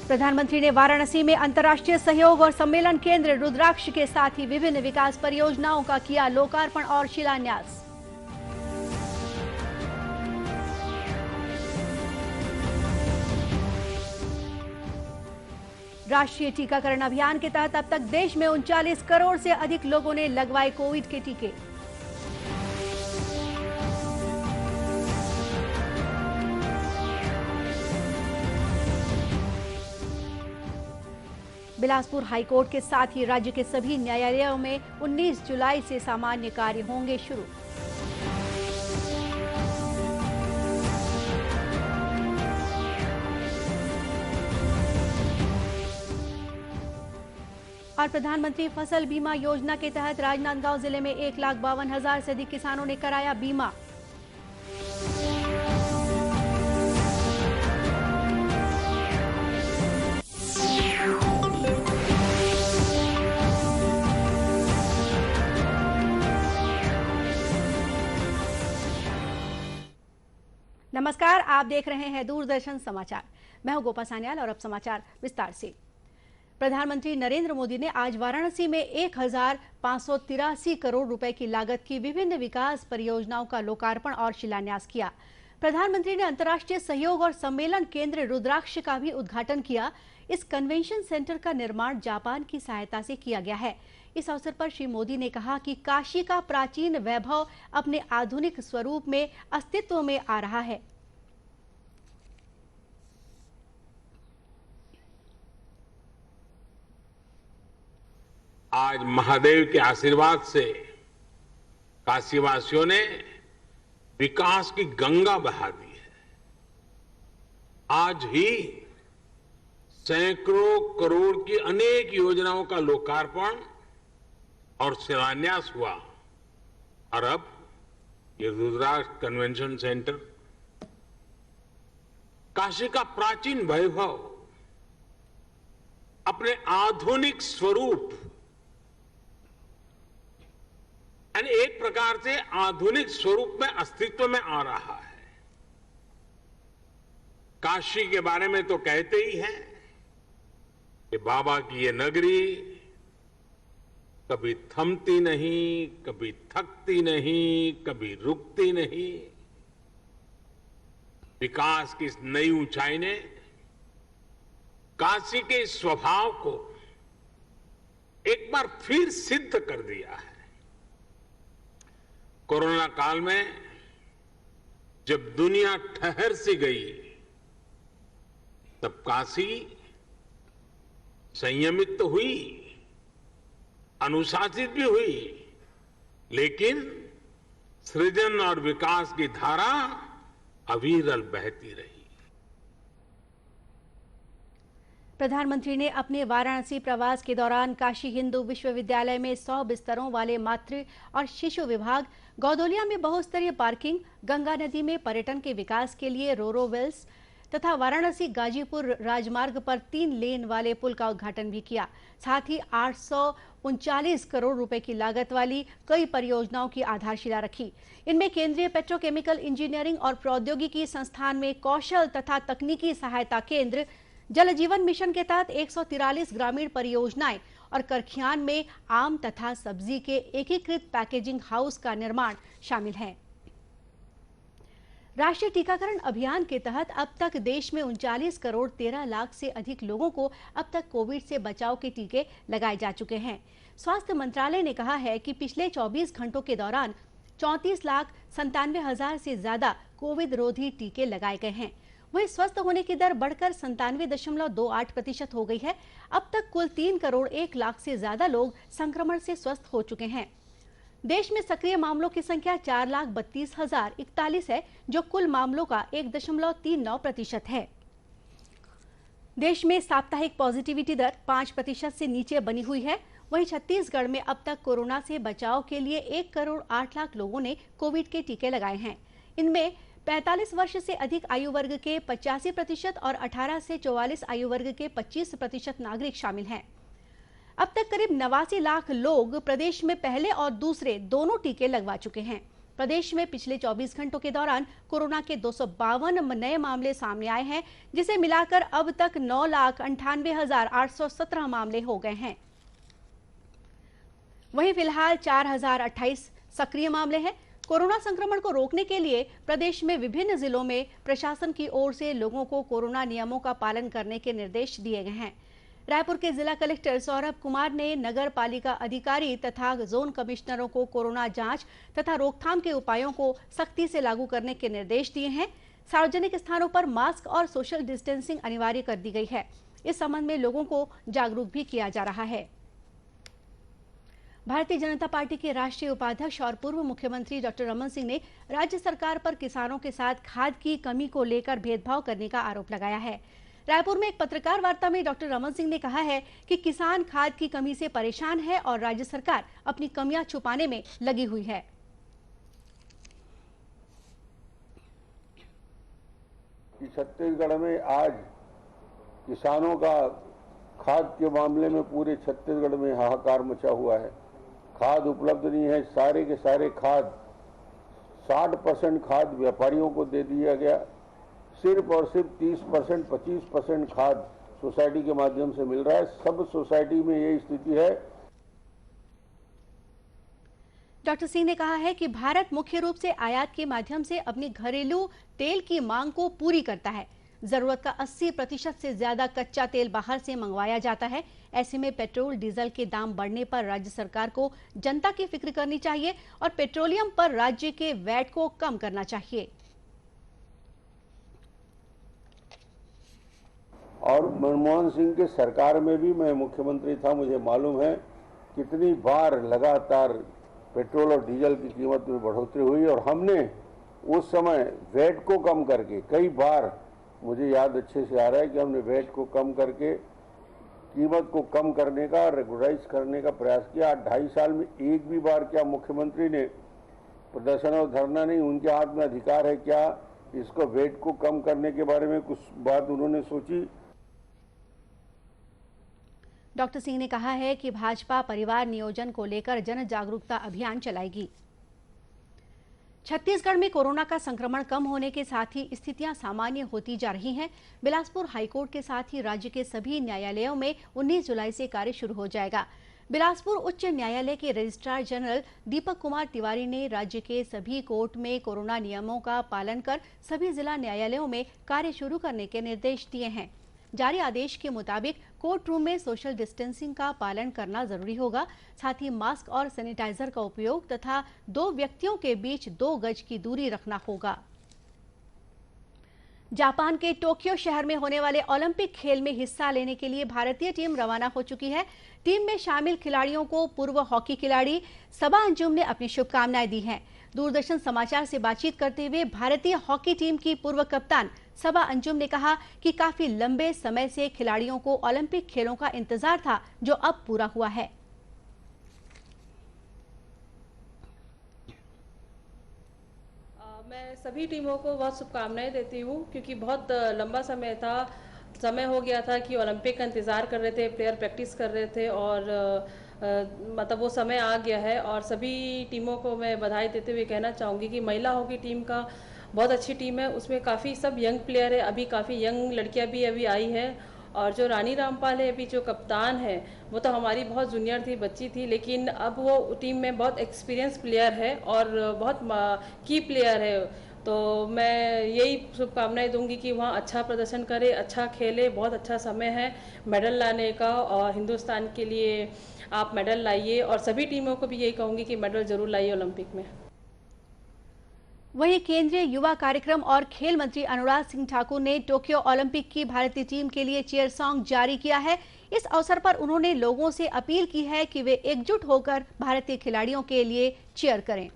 प्रधानमंत्री ने वाराणसी में अंतर्राष्ट्रीय सहयोग और सम्मेलन केंद्र रुद्राक्ष के साथ ही विभिन्न विकास परियोजनाओं का किया लोकार्पण और शिलान्यास। राष्ट्रीय टीकाकरण अभियान के तहत अब तक देश में 39 करोड़ से अधिक लोगों ने लगवाए कोविड के टीके। बिलासपुर हाईकोर्ट के साथ ही राज्य के सभी न्यायालयों में 19 जुलाई से सामान्य कार्य होंगे शुरू। और प्रधानमंत्री फसल बीमा योजना के तहत राजनांदगांव जिले में 1,52,000 से अधिक किसानों ने कराया बीमा। नमस्कार, आप देख रहे हैं दूरदर्शन समाचार। मैं हूं गोपा सान्याल और अब समाचार विस्तार से। प्रधानमंत्री नरेंद्र मोदी ने आज वाराणसी में 1,583 करोड़ रुपए की लागत की विभिन्न विकास परियोजनाओं का लोकार्पण और शिलान्यास किया। प्रधानमंत्री ने अंतर्राष्ट्रीय सहयोग और सम्मेलन केंद्र रुद्राक्ष का भी उद्घाटन किया। इस कन्वेंशन सेंटर का निर्माण जापान की सहायता से किया गया है। इस अवसर पर श्री मोदी ने कहा कि काशी का प्राचीन वैभव अपने आधुनिक स्वरूप में अस्तित्व में आ रहा है। आज महादेव के आशीर्वाद से काशीवासियों ने विकास की गंगा बहा दी है। आज ही सैकड़ों करोड़ की अनेक योजनाओं का लोकार्पण और शिलान्यास हुआ और अब ये रुद्राक्ष कन्वेंशन सेंटर काशी का प्राचीन वैभव अपने आधुनिक स्वरूप यानी एक प्रकार से आधुनिक स्वरूप में अस्तित्व में आ रहा है। काशी के बारे में तो कहते ही हैं कि बाबा की ये नगरी कभी थमती नहीं, कभी थकती नहीं, कभी रुकती नहीं। विकास की इस नई ऊंचाई ने काशी के इस स्वभाव को एक बार फिर सिद्ध कर दिया है। कोरोना काल में जब दुनिया ठहर सी गई तब काशी संयमित तो हुई, अनुशासित भी हुई, लेकिन सृजन और विकास की धारा अविरल बहती रही। प्रधानमंत्री ने अपने वाराणसी प्रवास के दौरान काशी हिंदू विश्वविद्यालय में 100 बिस्तरों वाले मातृ और शिशु विभाग, गौदोलिया में बहुस्तरीय पार्किंग, गंगा नदी में पर्यटन के विकास के लिए रोरो वेल्स तथा वाराणसी गाजीपुर राजमार्ग पर 3 लेन वाले पुल का उद्घाटन भी किया। साथ ही 839 करोड़ रुपए की लागत वाली कई परियोजनाओं की आधारशिला रखी। इनमें केंद्रीय पेट्रोकेमिकल इंजीनियरिंग और प्रौद्योगिकी संस्थान में कौशल तथा तकनीकी सहायता केंद्र, जल जीवन मिशन के तहत 143 ग्रामीण परियोजनाएं और करखियान में आम तथा सब्जी के एकीकृत पैकेजिंग हाउस का निर्माण शामिल है। राष्ट्रीय टीकाकरण अभियान के तहत अब तक देश में 39 करोड़ 13 लाख से अधिक लोगों को अब तक कोविड से बचाव के टीके लगाए जा चुके हैं। स्वास्थ्य मंत्रालय ने कहा है कि पिछले 24 घंटों के दौरान 34,97,000 से ज्यादा कोविड रोधी टीके लगाए गए हैं। वहीं स्वस्थ होने की दर बढ़कर 97.28% हो गई है। अब तक कुल 3 करोड़ 1 लाख से ज्यादा लोग संक्रमण से स्वस्थ हो चुके हैं। देश में सक्रिय मामलों की संख्या 4,32,041 है, जो कुल मामलों का 1.39% है। देश में साप्ताहिक पॉजिटिविटी दर 5% से नीचे बनी हुई है। वहीं छत्तीसगढ़ में अब तक कोरोना से बचाव के लिए 1 करोड़ 8 लाख लोगों ने कोविड के टीके लगाए हैं। इनमें 45 वर्ष से अधिक आयु वर्ग के 85% और 18 से 44 आयु वर्ग के 25% नागरिक शामिल हैं। अब तक करीब 89 लाख लोग प्रदेश में पहले और दूसरे दोनों टीके लगवा चुके हैं। प्रदेश में पिछले 24 घंटों के दौरान कोरोना के 252 नए मामले सामने आए हैं, जिसे मिलाकर अब तक 9,98,817 मामले हो गए हैं। वहीं फिलहाल 4,028 सक्रिय मामले हैं। कोरोना संक्रमण को रोकने के लिए प्रदेश में विभिन्न जिलों में प्रशासन की ओर से लोगों को कोरोना नियमों का पालन करने के निर्देश दिए गए हैं। रायपुर के जिला कलेक्टर सौरभ कुमार ने नगर पालिका अधिकारी तथा जोन कमिश्नरों को कोरोना जांच तथा रोकथाम के उपायों को सख्ती से लागू करने के निर्देश दिए हैं। सार्वजनिक स्थानों पर मास्क और सोशल डिस्टेंसिंग अनिवार्य कर दी गई है। इस संबंध में लोगों को जागरूक भी किया जा रहा है। भारतीय जनता पार्टी के राष्ट्रीय उपाध्यक्ष और पूर्व मुख्यमंत्री डॉक्टर रमन सिंह ने राज्य सरकार पर किसानों के साथ खाद की कमी को लेकर भेदभाव करने का आरोप लगाया है। रायपुर में एक पत्रकार वार्ता में डॉक्टर रमन सिंह ने कहा है कि किसान खाद की कमी से परेशान है और राज्य सरकार अपनी कमियां छुपाने में लगी हुई है। छत्तीसगढ़ में आज किसानों का खाद के मामले में पूरे छत्तीसगढ़ में हाहाकार मचा हुआ है। खाद उपलब्ध नहीं है। सारे के सारे खाद 60% खाद व्यापारियों को दे दिया गया। सिर्फ और सिर्फ 30%, 25% खाद सोसाइटी के माध्यम से मिल रहा है। सब सोसाइटी में यही स्थिति है। डॉक्टर सिंह ने कहा है कि भारत मुख्य रूप से आयात के माध्यम से अपनी घरेलू तेल की मांग को पूरी करता है। जरूरत का 80% से ज्यादा कच्चा तेल बाहर से मंगवाया जाता है। ऐसे में पेट्रोल डीजल के दाम बढ़ने पर राज्य सरकार को जनता की फिक्र करनी चाहिए और पेट्रोलियम पर राज्य के वैट को कम करना चाहिए। और मनमोहन सिंह के सरकार में भी मैं मुख्यमंत्री था, मुझे मालूम है कितनी बार लगातार पेट्रोल और डीजल की कीमत में बढ़ोतरी हुई और हमने उस समय वैट को कम करके कई बार, मुझे याद अच्छे से आ रहा है कि हमने वैट को कम करके कीमत को कम करने का, रेगुलराइज करने का प्रयास किया। 2.5 साल में एक भी बार क्या मुख्यमंत्री ने प्रदर्शन और धरना नहीं, उनके हाथ में अधिकार है क्या इसको वैट को कम करने के बारे में कुछ बात उन्होंने सोची? डॉक्टर सिंह ने कहा है कि भाजपा परिवार नियोजन को लेकर जन जागरूकता अभियान चलाएगी। छत्तीसगढ़ में कोरोना का संक्रमण कम होने के साथ ही स्थितियां सामान्य होती जा रही हैं। बिलासपुर हाईकोर्ट के साथ ही राज्य के सभी न्यायालयों में 19 जुलाई से कार्य शुरू हो जाएगा। बिलासपुर उच्च न्यायालय के रजिस्ट्रार जनरल दीपक कुमार तिवारी ने राज्य के सभी कोर्ट में कोरोना नियमों का पालन कर सभी जिला न्यायालयों में कार्य शुरू करने के निर्देश दिए हैं। जारी आदेश के मुताबिक कोर्ट रूम में सोशल डिस्टेंसिंग का पालन करना जरूरी होगा। साथ ही मास्क और सैनिटाइजर का उपयोग तथा 2 व्यक्तियों के बीच 2 गज की दूरी रखना होगा। जापान के टोक्यो शहर में होने वाले ओलंपिक खेल में हिस्सा लेने के लिए भारतीय टीम रवाना हो चुकी है। टीम में शामिल खिलाड़ियों को पूर्व हॉकी खिलाड़ी सबा अंजुम ने अपनी शुभकामनाएं दी हैं। दूरदर्शन समाचार से बातचीत करते हुए भारतीय हॉकी टीम की पूर्व कप्तान सबा अंजुम ने कहा कि काफी लंबे समय से खिलाड़ियों को ओलंपिक खेलों का इंतजार था, जो अब पूरा हुआ है। मैं सभी टीमों को बहुत शुभकामनाएं देती हूँ, क्योंकि बहुत लंबा समय हो गया था कि ओलंपिक का इंतज़ार कर रहे थे, प्लेयर प्रैक्टिस कर रहे थे और मतलब वो समय आ गया है। और सभी टीमों को मैं बधाई देते हुए कहना चाहूँगी कि महिला हॉकी टीम का बहुत अच्छी टीम है। उसमें काफ़ी सब यंग प्लेयर है, अभी काफ़ी यंग लड़कियाँ भी अभी आई हैं। और जो रानी रामपाल है अभी जो कप्तान है, वो तो हमारी बहुत जूनियर थी, बच्ची थी, लेकिन अब वो टीम में बहुत एक्सपीरियंस प्लेयर है और बहुत की प्लेयर है। तो मैं यही शुभकामनाएं दूंगी कि वहाँ अच्छा प्रदर्शन करे, अच्छा खेले। बहुत अच्छा समय है मेडल लाने का और हिंदुस्तान के लिए आप मेडल लाइए। और सभी टीमों को भी यही कहूँगी कि मेडल जरूर लाइए ओलंपिक में। वहीं केंद्रीय युवा कार्यक्रम और खेल मंत्री अनुराग सिंह ठाकुर ने टोक्यो ओलंपिक की भारतीय टीम के लिए चीयर सॉन्ग जारी किया है। इस अवसर पर उन्होंने लोगों से अपील की है कि वे एकजुट होकर भारतीय खिलाड़ियों के लिए चीयर करें।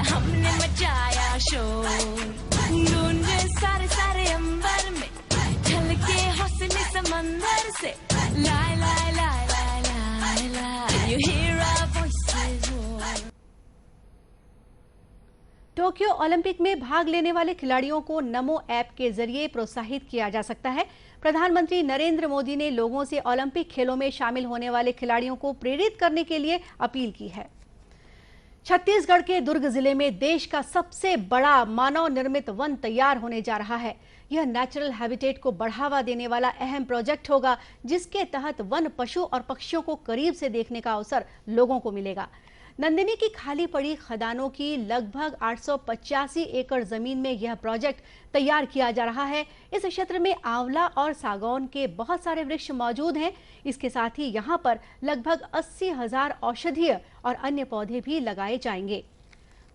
हमने मचाया शोर, सारे अंबर में छलके हुस्न समंदर से। लाई लाई लाई लाई लाई लाई, you hear our voices roar। Tokyo Olympic में भाग लेने वाले खिलाड़ियों को नमो ऐप के जरिए प्रोत्साहित किया जा सकता है। प्रधानमंत्री नरेंद्र मोदी ने लोगों से ओलंपिक खेलों में शामिल होने वाले खिलाड़ियों को प्रेरित करने के लिए अपील की है। छत्तीसगढ़ के दुर्ग जिले में देश का सबसे बड़ा मानव निर्मित वन तैयार होने जा रहा है। यह नेचुरल हैबिटेट को बढ़ावा देने वाला अहम प्रोजेक्ट होगा, जिसके तहत वन, पशु और पक्षियों को करीब से देखने का अवसर लोगों को मिलेगा। नंदिनी की खाली पड़ी खदानों की लगभग 885 एकड़ जमीन में यह प्रोजेक्ट तैयार किया जा रहा है। इस क्षेत्र में आंवला और सागौन के बहुत सारे वृक्ष मौजूद हैं। इसके साथ ही यहाँ पर लगभग 80,000 औषधीय और अन्य पौधे भी लगाए जाएंगे।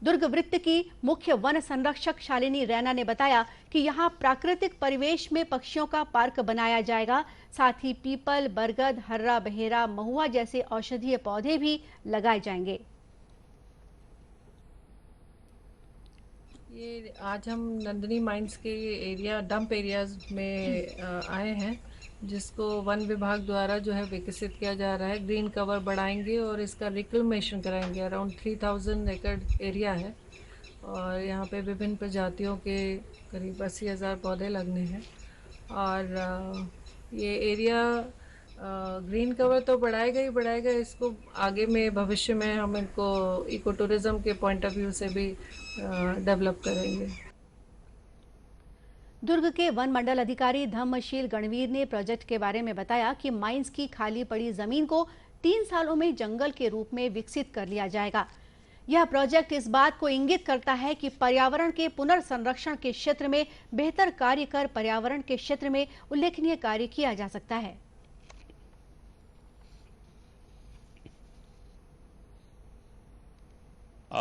दुर्ग वृत्त की मुख्य वन संरक्षक शालिनी रैना ने बताया कि यहाँ प्राकृतिक परिवेश में पक्षियों का पार्क बनाया जाएगा। साथ ही पीपल, बरगद, हर्रा, बहेरा, महुआ जैसे औषधीय पौधे भी लगाए जाएंगे। ये आज हम नंदिनी माइंस के एरिया डंप एरियाज में आए हैं, जिसको वन विभाग द्वारा जो है विकसित किया जा रहा है। ग्रीन कवर बढ़ाएंगे और इसका रिक्लेमेशन कराएंगे। अराउंड 3000 एकड़ एरिया है और यहाँ पे विभिन्न प्रजातियों के करीब 80,000 पौधे लगने हैं। और ये एरिया ग्रीन कवर तो बढ़ाएगा ही बढ़ाएगा, इसको आगे में भविष्य में हम इनको इको टूरिज्म के पॉइंट ऑफ व्यू से भी डेवलप करेंगे। दुर्ग के वन मंडल अधिकारी धम्मशील गणवीर ने प्रोजेक्ट के बारे में बताया कि माइंस की खाली पड़ी जमीन को 3 सालों में जंगल के रूप में विकसित कर लिया जाएगा। यह प्रोजेक्ट इस बात को इंगित करता है कि पर्यावरण के पुनर्संरक्षण के क्षेत्र में बेहतर कार्य कर पर्यावरण के क्षेत्र में उल्लेखनीय कार्य किया जा सकता है।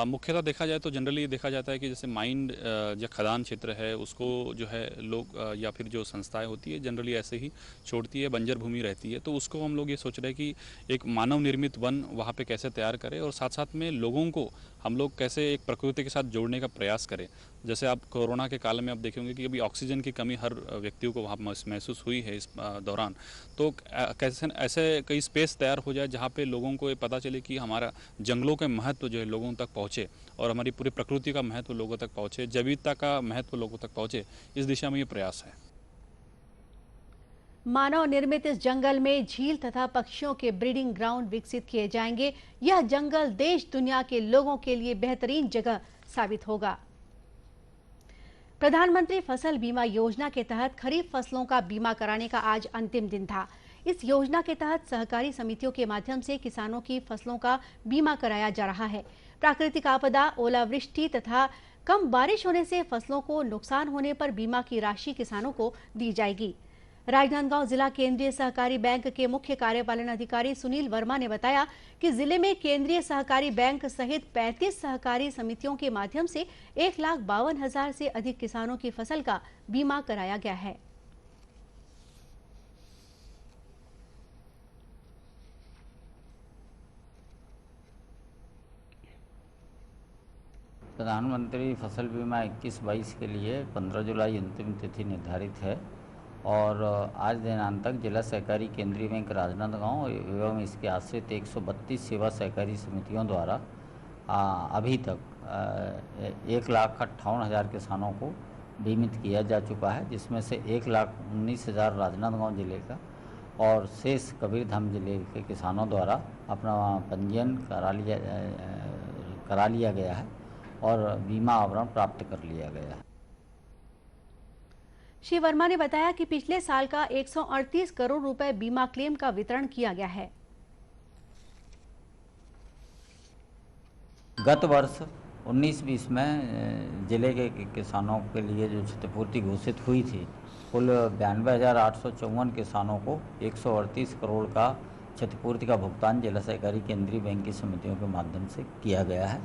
मुख्यतः देखा जाए तो जनरली देखा जाता है कि जैसे माइंड जो खदान क्षेत्र है उसको जो है लोग या फिर जो संस्थाएं होती है जनरली ऐसे ही छोड़ती है, बंजर भूमि रहती है। तो उसको हम लोग ये सोच रहे हैं कि एक मानव निर्मित वन वहाँ पे कैसे तैयार करें और साथ साथ में लोगों को हम लोग कैसे एक प्रकृति के साथ जोड़ने का प्रयास करें। जैसे आप कोरोना के काल में आप देखेंगे कि अभी ऑक्सीजन की कमी हर व्यक्तियों को वहाँ महसूस हुई है इस दौरान। तो कैसे ऐसे कई स्पेस तैयार हो जाए जहाँ पे लोगों को ये पता चले कि हमारा जंगलों के महत्व जो है लोगों तक पहुँचे और हमारी पूरी प्रकृति का महत्व लोगों तक पहुँचे, जैविकता का महत्व लोगों तक पहुँचे। इस दिशा में ये प्रयास है। मानव निर्मित इस जंगल में झील तथा पक्षियों के ब्रीडिंग ग्राउंड विकसित किए जाएंगे। यह जंगल देश दुनिया के लोगों के लिए बेहतरीन जगह साबित होगा। प्रधानमंत्री फसल बीमा योजना के तहत खरीफ फसलों का बीमा कराने का आज अंतिम दिन था। इस योजना के तहत सहकारी समितियों के माध्यम से किसानों की फसलों का बीमा कराया जा रहा है। प्राकृतिक आपदा, ओलावृष्टि तथा कम बारिश होने से फसलों को नुकसान होने पर बीमा की राशि किसानों को दी जाएगी। राजनांदगांव जिला केंद्रीय सहकारी बैंक के मुख्य कार्यपालन अधिकारी सुनील वर्मा ने बताया कि जिले में केंद्रीय सहकारी बैंक सहित 35 सहकारी समितियों के माध्यम से 1,52,000 से अधिक किसानों की फसल का बीमा कराया गया है। प्रधानमंत्री फसल बीमा 21-22 के लिए 15 जुलाई अंतिम तिथि निर्धारित है और आज दिनांक तक जिला सहकारी केंद्रीय बैंक राजनांदगांव एवं इसके आश्रित 132 सेवा सहकारी समितियों द्वारा अभी तक 1,58,000 किसानों को बीमित किया जा चुका है, जिसमें से 1,19,000 राजनांदगांव जिले का और शेष कबीरधाम जिले के किसानों द्वारा अपना पंजीयन करा लिया गया है और बीमा आवरण प्राप्त कर लिया गया है। श्री वर्मा ने बताया कि पिछले साल का 138 करोड़ रुपए बीमा क्लेम का वितरण किया गया है। गत वर्ष 19-20 में जिले के किसानों के लिए जो क्षतिपूर्ति घोषित हुई थी, कुल 92,854 किसानों को 138 करोड़ का क्षतिपूर्ति का भुगतान जिला सहकारी केंद्रीय बैंक की समितियों के माध्यम से किया गया है।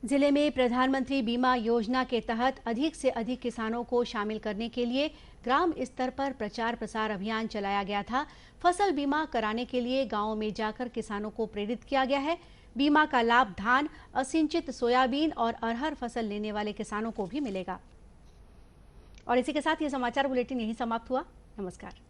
जिले में प्रधानमंत्री बीमा योजना के तहत अधिक से अधिक किसानों को शामिल करने के लिए ग्राम स्तर पर प्रचार प्रसार अभियान चलाया गया था। फसल बीमा कराने के लिए गांवों में जाकर किसानों को प्रेरित किया गया है। बीमा का लाभ धान, असिंचित सोयाबीन और अरहर फसल लेने वाले किसानों को भी मिलेगा। और इसी के साथ ये समाचार बुलेटिन यहीं समाप्त हुआ। नमस्कार।